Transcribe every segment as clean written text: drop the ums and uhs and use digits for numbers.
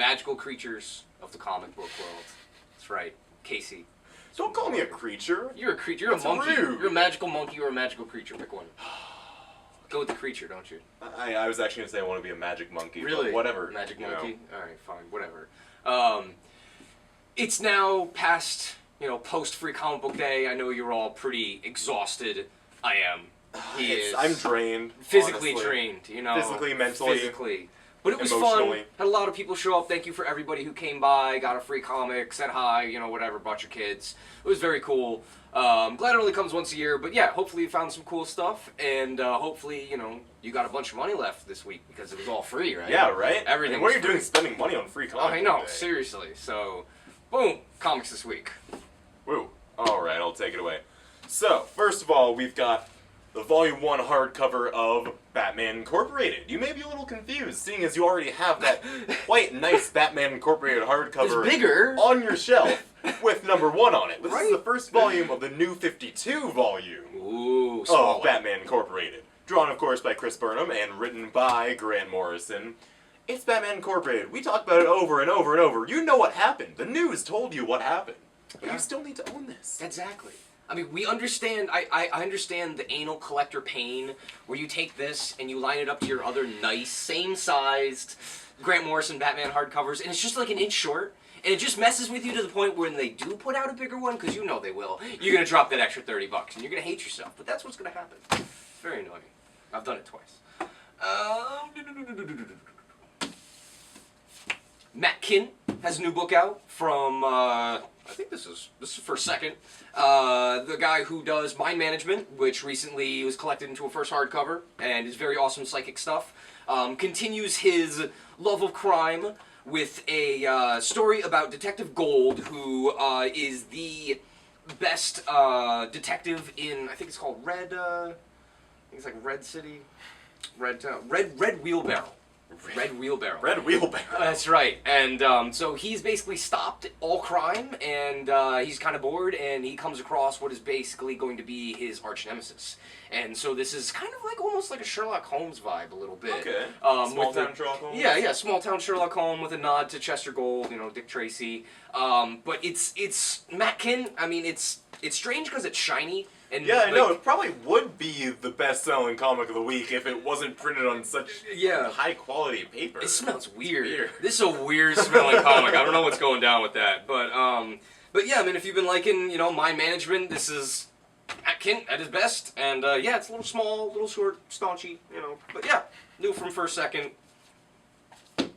magical creatures of the comic book world. That's right, Casey. Don't call me a creature. You're a creature. You're a monkey. Rude. You're a magical monkey or a magical creature. Pick one. Go with the creature, don't you? I was actually gonna say I want to be a magic monkey. Really? But whatever. Magic monkey. All right, fine, whatever. It's now past, post Free Comic Book Day. I know you're all pretty exhausted. I am. I'm drained. Physically honestly. drained, Physically, mentally. Physically. But it was fun. Emotionally. Had a lot of people show up. Thank you for everybody who came by, got a free comic, said hi, whatever, brought your kids. It was very cool. Glad it only comes once a year, but yeah, hopefully you found some cool stuff, and hopefully, you got a bunch of money left this week, because it was all free, right? Yeah, right? Everything. I mean, what are you doing spending money on free comics? I know, seriously. So, boom, comics this week. Woo. Alright, I'll take it away. So, first of all, we've got the Volume 1 hardcover of Batman Incorporated. You may be a little confused, seeing as you already have that quite nice Batman Incorporated hardcover It's bigger. on your shelf with number 1 on it. This is the first volume of the New 52 volume of Batman Incorporated. Drawn, of course, by Chris Burnham and written by Grant Morrison. It's Batman Incorporated. We talk about it over and over and over. You know what happened. The news told you what happened. But you still need to own this. Exactly. I mean, we understand, I understand the anal collector pain, where you take this and you line it up to your other nice, same-sized Grant Morrison Batman hardcovers, and it's just like an inch short, and it just messes with you to the point where when they do put out a bigger one, because you know they will, you're going to drop that extra $30, and you're going to hate yourself, but that's what's going to happen. It's very annoying. I've done it twice. Matt Kinn has a new book out from, I think this is for a second. The guy who does Mind Management, which recently was collected into a first hardcover, and is very awesome psychic stuff. Continues his love of crime with a story about Detective Gold, who is the best detective in, I think it's called Red, I think it's like Red City, Red Wheelbarrow. Red Wheelbarrow. Red Wheelbarrow. That's right. And so he's basically stopped all crime, and he's kind of bored, and he comes across what is basically going to be his arch nemesis. And so this is kind of like almost like a Sherlock Holmes vibe a little bit. Okay. Small town Sherlock Holmes? Yeah, small town Sherlock Holmes with a nod to Chester Gold, Dick Tracy. But it's Matt Kinn. I mean, it's strange because it's shiny. And yeah, I know. It probably would be the best-selling comic of the week if it wasn't printed on such high-quality paper. It smells weird. This is a weird-smelling comic. I don't know what's going down with that. But yeah, I mean, if you've been liking, Mind Management, this is Matt Kinn at his best. And yeah, it's a little small, a little short, staunchy, But yeah, new from first second. Alright,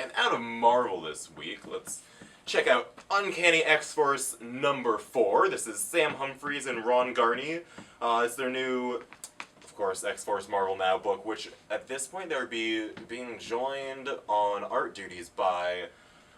and out of Marvel this week, let's check out Uncanny X-Force number 4. This is Sam Humphries and Ron Garney. It's their new, of course, X-Force Marvel Now book, which at this point they would be being joined on art duties by,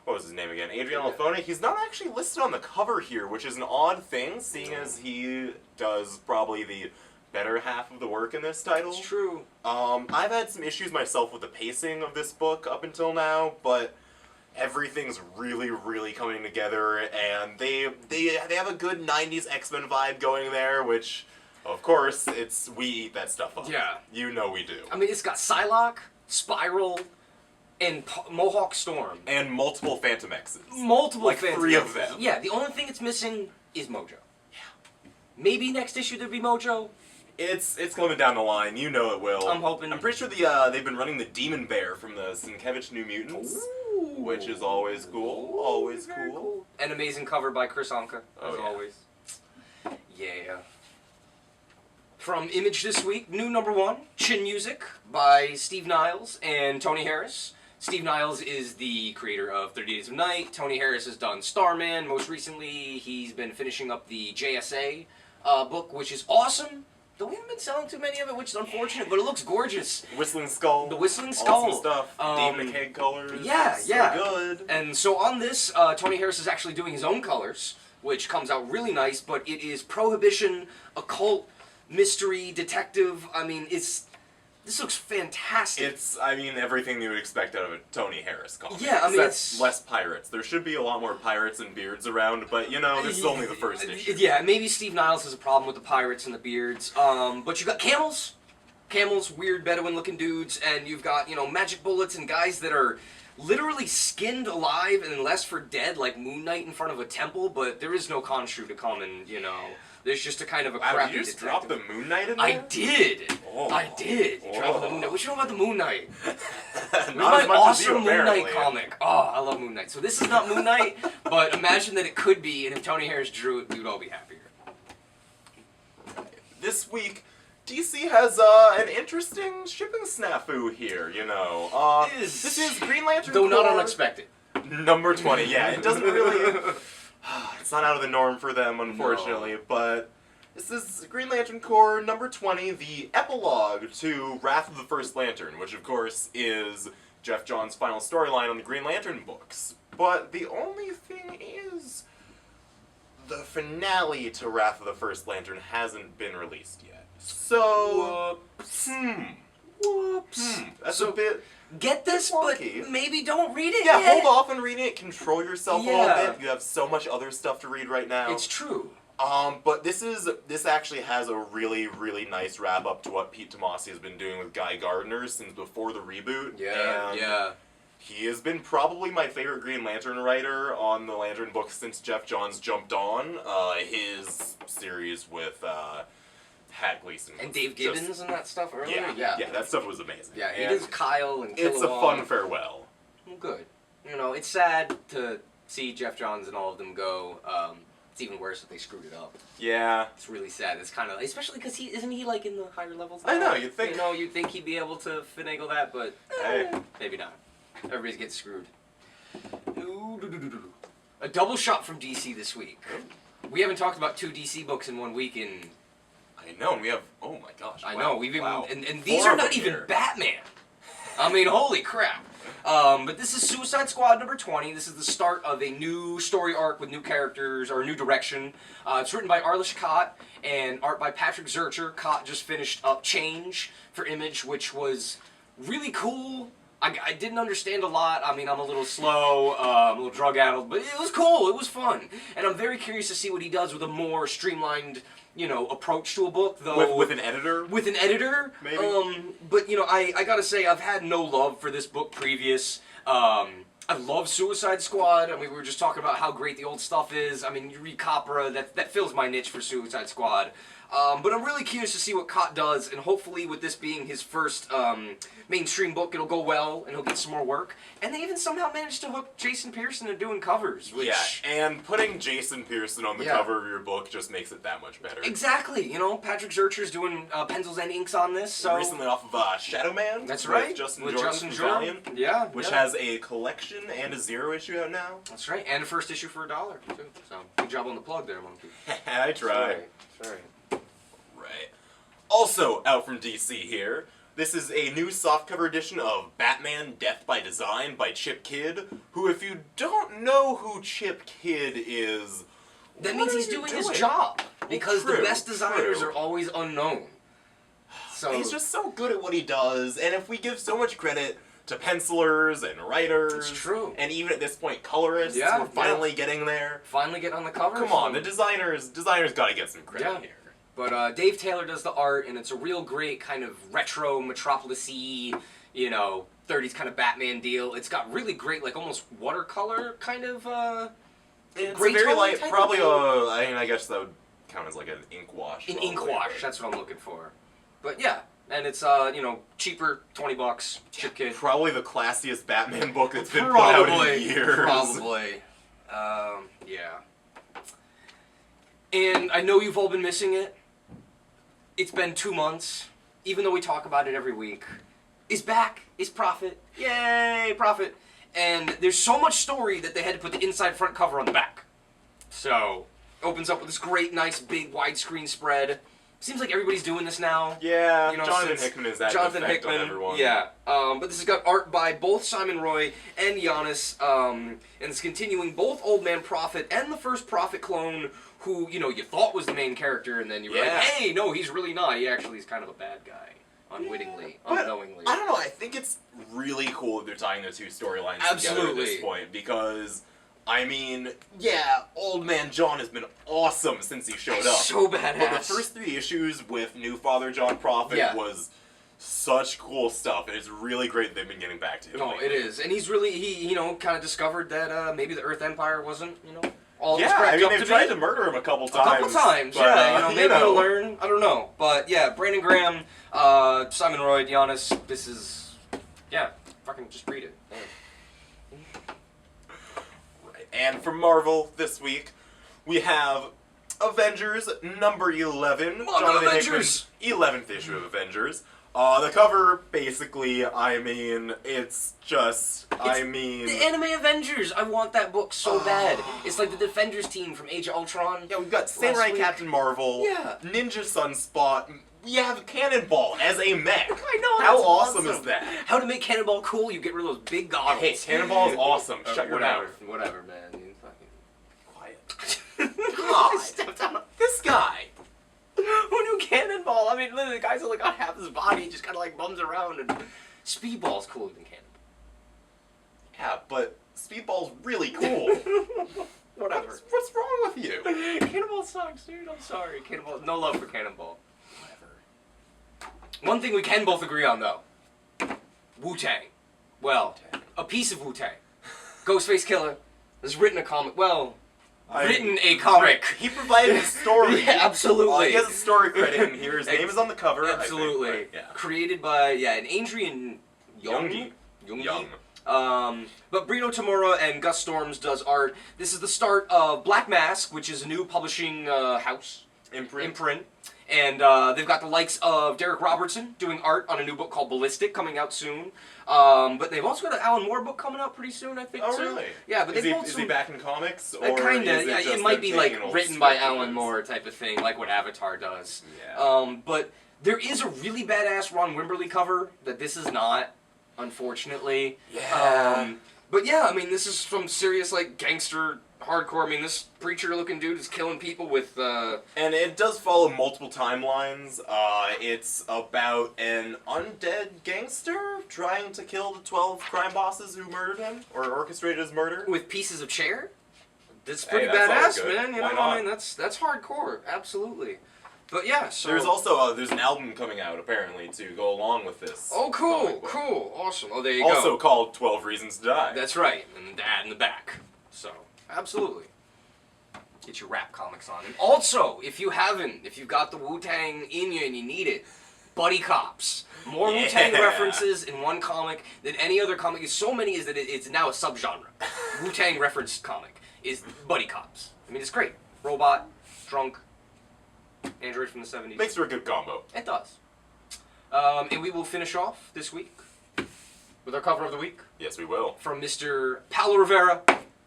what was his name again? Adrian Alfone. He's not actually listed on the cover here, which is an odd thing, seeing as he does probably the better half of the work in this title. It's true. I've had some issues myself with the pacing of this book up until now, but everything's really, really coming together, and they have a good 90s X-Men vibe going there, which, of course, we eat that stuff up. Yeah. You know we do. I mean, it's got Psylocke, Spiral, and Mohawk Storm. And multiple Phantom X's. Multiple like Phantom 3 X's. of them. Yeah, the only thing it's missing is Mojo. Yeah. Maybe next issue there'll be Mojo. It's coming down the line. You know it will. I'm hoping. I'm pretty sure they've been running the Demon Bear from the Sienkiewicz New Mutants. Ooh. Which is always cool. Always cool. An amazing cover by Chris Anka, as always. Yeah. From Image this week, new number 1, Chin Music by Steve Niles and Tony Harris. Steve Niles is the creator of 30 Days of Night. Tony Harris has done Starman. Most recently, he's been finishing up the JSA book, which is awesome. Though we haven't been selling too many of it, which is unfortunate, but it looks gorgeous. Whistling Skull. The Whistling Skull. Awesome stuff. Dean McKay colors. Yeah, so good. And so on this, Tony Harris is actually doing his own colors, which comes out really nice, but it is Prohibition, occult, mystery, detective. I mean, this looks fantastic. It's, I mean, everything you would expect out of a Tony Harris comic. Yeah, I mean, it's less pirates. There should be a lot more pirates and beards around, but, this is only the first issue. Yeah, maybe Steve Niles has a problem with the pirates and the beards. But you got camels. Camels, weird Bedouin-looking dudes, and you've got, magic bullets and guys that are literally skinned alive and then left for dead like Moon Knight in front of a temple, but there is no Khonshu to come and, you know, there's just a kind of a crappy Did you just detective. drop the Moon Knight in there? I did! Oh. I did! Drop the Moon Knight. What you know about the Moon Knight? Not My as much as you, awesome Moon apparently. Knight comic. Oh, I love Moon Knight. So this is not Moon Knight, but imagine that it could be, and if Tony Harris drew it, we would all be happier. This week, DC has an interesting shipping snafu here, you know. This is Green Lantern Though not Corps unexpected. number 20. Yeah, it doesn't really... It's not out of the norm for them, unfortunately, but this is Green Lantern Corps number 20, the epilogue to Wrath of the First Lantern, which of course is Jeff Johns' final storyline on the Green Lantern books. But the only thing is, the finale to Wrath of the First Lantern hasn't been released yet. So, Whoops. That's So, a bit... Get this, but wonky. maybe don't read it Yeah, yet. hold off on reading it. Control yourself a Yeah. little bit. You have so much other stuff to read right now. It's true. But this actually has a really, really nice wrap up to what Pete Tomasi has been doing with Guy Gardner since before the reboot. And yeah. he has been probably my favorite Green Lantern writer on the Lantern books since Jeff Johns jumped on. His series with Hat Gleason. And Dave Gibbons and that stuff earlier? Yeah, that stuff was amazing. Yeah, he And does Kyle and Kilowog. it's a fun farewell. Well, good. You know, it's sad to see Jeff Johns and all of them go. It's even worse if they screwed it up. Yeah. It's really sad. It's kind of, especially because isn't he like in the higher levels? I now? know, you'd think. You know, you'd think he'd be able to finagle that, but Hey. maybe not. Everybody's getting screwed. A double shot from DC this week. We haven't talked about 2 DC books in 1 week in... I know, and we have... Oh my gosh. I wow, know, we've even... wow. And these 4 are of not them even here. Batman. I mean, holy crap. But this is Suicide Squad number 20. This is the start of a new story arc with new characters, or a new direction. It's written by Arlish Kott and art by Patrick Zircher. Kott just finished up Change for Image, which was really cool. I didn't understand a lot. I mean, I'm a little slow, I'm a little drug-addled, but it was cool. It was fun. And I'm very curious to see what he does with a more streamlined, you know, approach to a book, though. With an editor? With an editor, maybe. But you know, I gotta say, I've had no love for this book previous. I love Suicide Squad. I mean, we were just talking about how great the old stuff is. I mean, you read Capra, that fills my niche for Suicide Squad. But I'm really curious to see what Kott does, and hopefully with this being his first mainstream book, it'll go well, and he'll get some more work. And they even somehow managed to hook Jason Pearson into doing covers, which... Yeah, and putting Jason Pearson on the Yeah. cover of your book just makes it that much better. Exactly, you know, Patrick Zircher's doing pencils and inks on this, so... Recently off of Shadow Man. That's with right. Justin With Jordan Justin from Jordan. Valiant, Yeah. which yeah. has a collection and a 0 issue out now. That's right, and a first issue for $1, too. So, good job on the plug there, Monkey. I try. Sorry. Right. Also out from DC here, this is a new softcover edition of Batman Death by Design by Chip Kidd, who, if you don't know who Chip Kidd is, That what means are he's you doing his job, because the true, best designers true. are always unknown. So He's just so good at what he does, and if we give so much credit to pencilers and writers, It's true. and even at this point colorists, Yeah, we're finally getting there. finally get on the cover. Come on, the designers gotta get some credit Yeah. here. But Dave Taylor does the art, and it's a real great kind of retro Metropolis-y, you know, 30s kind of Batman deal. It's got really great, like, almost watercolor kind of, It's gray very tone light, type of probably thing. I mean, I guess that would count as like an ink wash. An probably, ink wash, but- that's what I'm looking for. But yeah, and it's, you know, cheaper, $20, Chip Kidd. Probably the classiest Batman book that's been put out in years. Probably. Yeah. And I know you've all been missing it. It's been 2 months, even though we talk about it every week. It's back. It's Prophet. Yay, Prophet. And there's so much story that they had to put the inside front cover on the back. So, opens up with this great, nice, big, widescreen spread. Seems like everybody's doing this now. Yeah, You know, Jonathan since Hickman is that Jonathan effect Hickman, on everyone. yeah. But this has got art by both Simon Roy and Giannis, and it's continuing both Old Man Prophet and the first Prophet clone, who, you know, you thought was the main character, and then you were like, Yeah. hey, no, he's really not. He actually is kind of a bad guy, unwittingly, But unknowingly. I don't know, I think it's really cool that they're tying the two storylines together at Absolutely. this point, because, I mean, yeah, Old Man John has been awesome since he showed up. So But the badass. first 3 issues with new Father John Prophet Yeah. was such cool stuff, and it's really great they've been getting back to him. No, lately. it is, and he's really you know, kind of discovered that maybe the Earth Empire wasn't, you know, all it was Yeah, I cracked mean, up they've to tried be. to murder him a couple A times. couple times, but, yeah. You know, maybe know. he'll learn. I don't know, but yeah, Brandon Graham, Simon Roy, Giannis. This is, yeah, fucking just read it. Yeah. Right. And from Marvel this week, we have Avengers number 11. Come on, Jonathan Avengers! Hickman's 11th issue of Avengers. The cover, basically, I mean, it's just, The anime Avengers. I want that book so bad. It's like the Defenders team from Age of Ultron. Yeah, we've got Samurai week. Captain Marvel, Yeah. Ninja Sunspot, we have Cannonball as a mech. I know. How that's awesome is that? How to make Cannonball cool? You get rid of those big goggles. Hey, Cannonball is awesome. Shut your whatever, mouth. whatever, man. You fucking Quiet. God, stepped on This guy. Who knew Cannonball? I mean, literally, the guy's only got half his body. He just kind of like bums around. And Speedball's cooler than Cannonball. Yeah, but Speedball's really cool. Whatever. What's wrong with you? Cannonball sucks, dude. I'm sorry. Cannonball. No love for Cannonball. Whatever. One thing we can both agree on, though. Wu-Tang. Well, a piece of Wu-Tang. Ghostface Killer has written a comic. Well, written a comic. He provided a story. Yeah, absolutely. He has a story credit in here. His name is on the cover. Absolutely. I think, right? Yeah. Created by, an Adrian Youngie. Young. But Brino Tamura and Gus Storms does art. This is the start of Black Mask, which is a new publishing house. Imprint. And they've got the likes of Derek Robertson doing art on a new book called Ballistic coming out soon. But they've also got an Alan Moore book coming out pretty soon, I think, Oh, too. really? Yeah, but is they've he back in comics? Or Kinda, is yeah, just it might them be taking like an old written by script of Alan his? Moore type of thing, like what Avatar does. Yeah. But there is a really badass Ron Wimberly cover that this is not, unfortunately. Yeah. But yeah, I mean, this is some serious, like, gangster hardcore. I mean, this preacher-looking dude is killing people with, And it does follow multiple timelines. It's about an undead gangster trying to kill the 12 crime bosses who murdered him, or orchestrated his murder. with pieces of chair. That's pretty that's always badass, good. man. You Why know, not? I mean, that's hardcore, absolutely. But yeah, so There's also there's an album coming out apparently to go along with this. oh, cool, comic book. cool, awesome. Oh, there you Also go. called 12 Reasons to Die. That's right, and the ad in the back. So, absolutely. Get your rap comics on. And also, if you've got the Wu-Tang in you and you need it, Buddy Cops. More Yeah. Wu-Tang references in one comic than any other comic. So many is that it's now a subgenre. Wu-Tang referenced comic is Buddy Cops. I mean, it's great. Robot, drunk, android from the 70s. Makes for a good combo. It does. And we will finish off this week with our cover of the week. Yes, we will. From Mr. Paulo Rivera,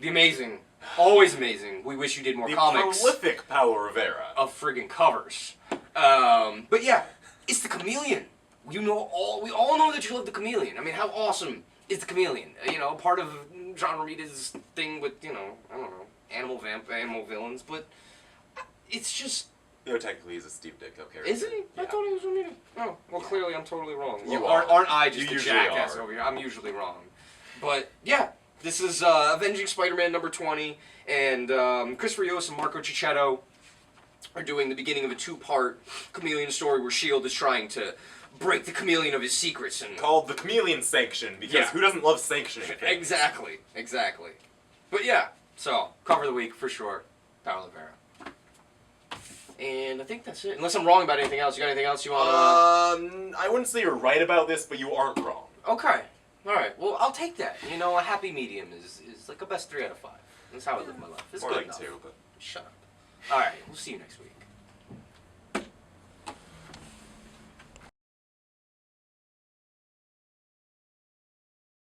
the amazing, always amazing. We wish you did more The comics prolific Paulo Rivera. of friggin' covers. But yeah, it's the Chameleon. We all know that you love the Chameleon. I mean, how awesome is the Chameleon? You know, part of John Romita's thing with, I don't know, animal villains, but it's just. You know, technically he's a Steve Ditko character. Is he? Yeah. I thought he was Romita. Oh, well, clearly I'm totally wrong. You Well, are. Aren't I just You a usually jackass are. over here? I'm usually wrong. But, yeah, this is Avenging Spider-Man number 20, and Chris Rios and Marco Cicchetto are doing the beginning of a two-part Chameleon story where S.H.I.E.L.D. is trying to break the Chameleon of his secrets. And Called the Chameleon Sanction, because Yeah. who doesn't love sanctioning things? Exactly. But, yeah, so, cover of the week for sure, Paulo Rivera. And I think that's it. Unless I'm wrong about anything else. You got anything else you want to... I wouldn't say you're right about this, but you aren't wrong. Okay. Alright. Well, I'll take that. You know, a happy medium is like a best 3 out of 5. That's how I live my life. It's More good like enough. 2, but... Shut up. Alright. We'll see you next week.